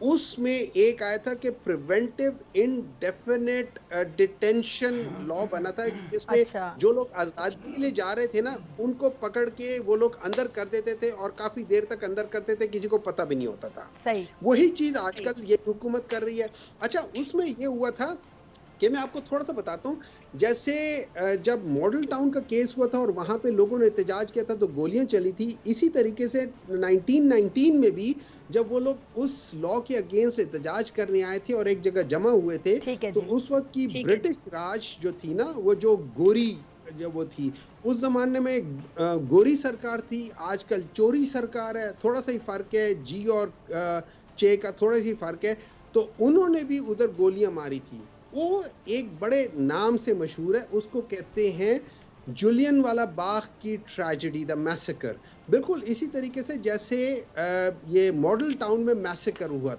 उसमें एक आया था कि प्रिवेंटिव इंडेफिनिट डिटेंशन लॉ बना था, जिसमें अच्छा, जो लोग आज़ादी के लिए जा रहे थे ना, उनको पकड़ के वो लोग अंदर कर देते थे और काफ़ी देर तक अंदर करते थे, किसी को पता भी नहीं होता था। सही। वही चीज़ आजकल ये हुकूमत कर रही है। अच्छा, उसमें ये हुआ था कि मैं आपको थोड़ा-सा बताता हूँ, जैसे जब मॉडल टाउन का केस हुआ था और वहाँ पे लोगों ने एहतजाज किया था, तो गोलियाँ चली थी। इसी तरीके से 1919 में भी जब वो लोग उस लॉ के अगेंस्ट एहतजाज करने आए थे और एक जगह जमा हुए थे, ठीक है तो जी। उस वक़्त की ब्रिटिश राज जो थी ना, वो जो गोरी जो वो थी, उस ज़माने में गोरी सरकार थी, आजकल चोरी सरकार है, थोड़ा-सा ही फ़र्क है, जी और चे का थोड़ा-सी फ़र्क है। तो उन्होंने भी उधर गोलियाँ मारी थी। वो एक बड़े नाम से मशहूर है, उसको कहते हैं जूलियन वाला बाग की ट्रेजेडी, द मैसेकर। बिल्कुल इसी तरीके से जैसे ये मॉडल टाउन में मैसेकर हुआ